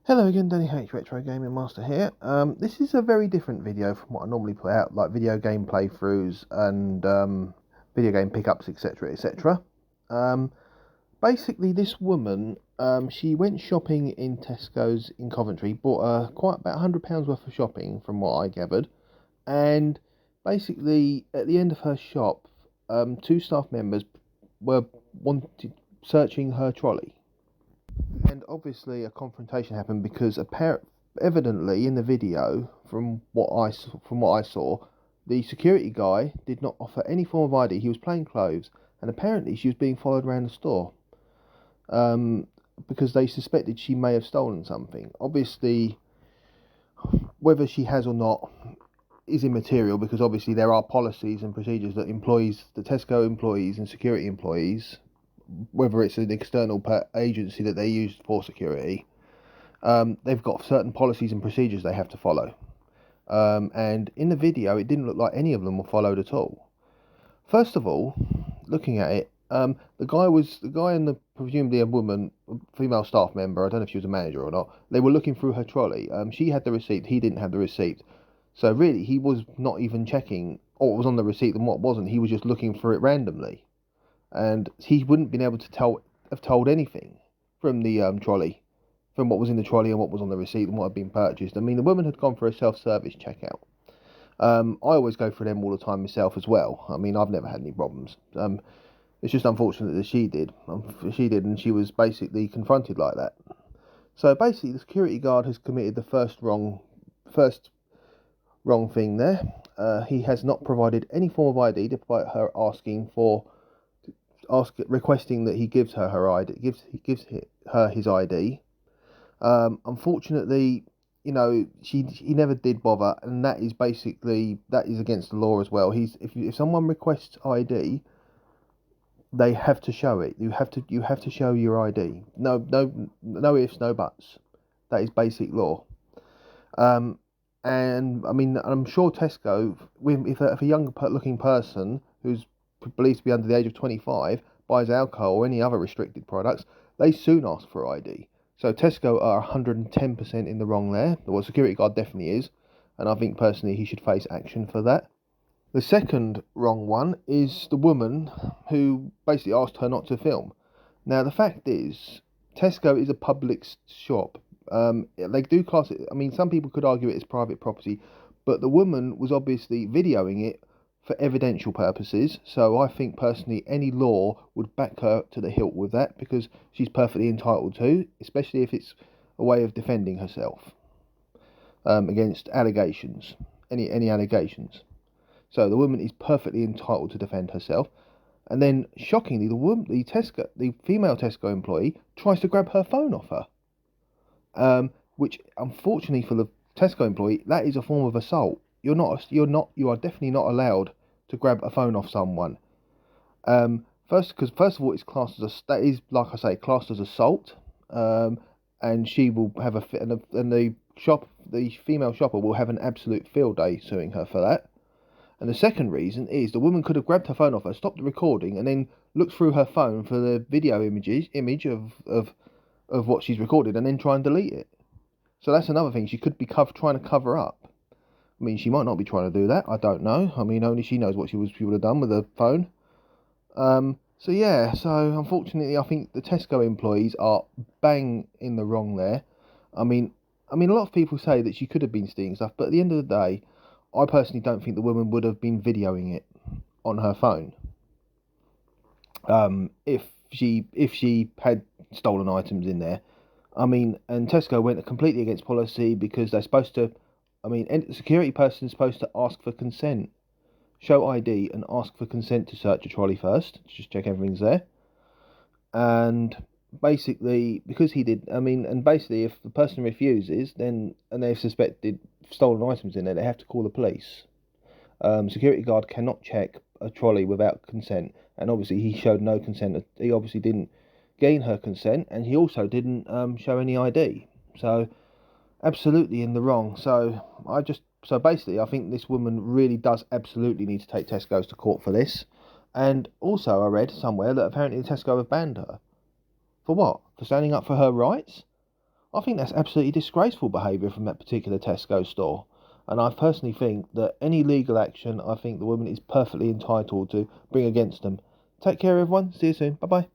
Hello again, Danny H Retro Gaming Master here. This is a very different video from what I normally put out, like video game playthroughs and video game pickups, etc., etc. Um, Basically, this woman, she went shopping in Tesco's in Coventry, bought quite about £100 worth of shopping, from what I gathered, and basically at the end of her shop, two staff members were searching her trolley. And obviously, a confrontation happened because evidently in the video, from what I saw, the security guy did not offer any form of ID. He was plain clothes, and apparently she was being followed around the store um, because they suspected she may have stolen something. Obviously, whether she has or not is immaterial because obviously there are policies and procedures that the Tesco employees and security employees, whether it's an external agency that they use for security, they've got certain policies and procedures they have to follow. And in the video, it didn't look like any of them were followed at all. First of all, looking at it, the guy and the presumably a woman, female staff member. I don't know if she was a manager or not. They were looking through her trolley. She had the receipt. He didn't have the receipt. So really, he was not even checking what was on the receipt and what wasn't. He was just looking through it randomly, and he wouldn't been able to have told anything from the trolley, from what was in the trolley and what was on the receipt and what had been purchased. I mean, the woman had gone for a self-service checkout. I always go for them all the time myself as well. I mean, I've never had any problems. It's just unfortunate that she did. And she was basically confronted like that. So basically, the security guard has committed the first wrong thing there. He has not provided any form of ID, despite her requesting that he gives her her ID, gives her his ID. Unfortunately, he never did bother, and that is against the law as well. If someone requests ID, they have to show it. You have to show your ID. No ifs, no buts. That is basic law. And I mean, I'm sure Tesco, if a young looking person who's believed to be under the age of 25 buys alcohol or any other restricted products, they soon ask for ID. So Tesco are 110% in the wrong there. The security guard definitely is, and I think personally he should face action for that. The second wrong one is the woman who basically asked her not to film. Now the fact is, Tesco is a public shop. They do class it. I mean, some people could argue it as private property, but the woman was obviously videoing it for evidential purposes. So I think personally, any law would back her to the hilt with that because she's perfectly entitled to, especially if it's a way of defending herself against allegations, any allegations. So the woman is perfectly entitled to defend herself. And then, shockingly, the female Tesco employee tries to grab her phone off her. Which unfortunately for the Tesco employee, that is a form of assault. You are definitely not allowed to grab a phone off someone. First of all, it's classed that is, like I say, classed as assault. And she will have and the female shopper will have an absolute field day suing her for that. And the second reason is the woman could have grabbed her phone off her, stopped the recording, and then looked through her phone for the video image of what she's recorded, and then try and delete it. So that's another thing she could be trying to cover up. I mean, she might not be trying to do that. I don't know. I mean, only she knows what she would have done with her phone. So yeah. So unfortunately, I think the Tesco employees are bang in the wrong there. I mean, a lot of people say that she could have been stealing stuff, but at the end of the day, I personally don't think the woman would have been videoing it on her phone. If she had stolen items in there. I mean, and Tesco went completely against policy because they're supposed to. I mean, a security person is supposed to ask for consent, show ID, and ask for consent to search a trolley first, just check everything's there. And basically, because he did, I mean, and basically, if the person refuses, then and they've suspected stolen items in there, they have to call the police. Security guard cannot check a trolley without consent, and obviously he showed no consent. He obviously didn't gain her consent, and he also didn't show any ID. So absolutely in the wrong. So basically, I think this woman really does absolutely need to take Tesco's to court for this. And also, I read somewhere that apparently Tesco have banned her. For what? For standing up for her rights? I think that's absolutely disgraceful behaviour from that particular Tesco store. And I personally think that any legal action, I think the woman is perfectly entitled to bring against them. Take care, everyone. See you soon. Bye bye.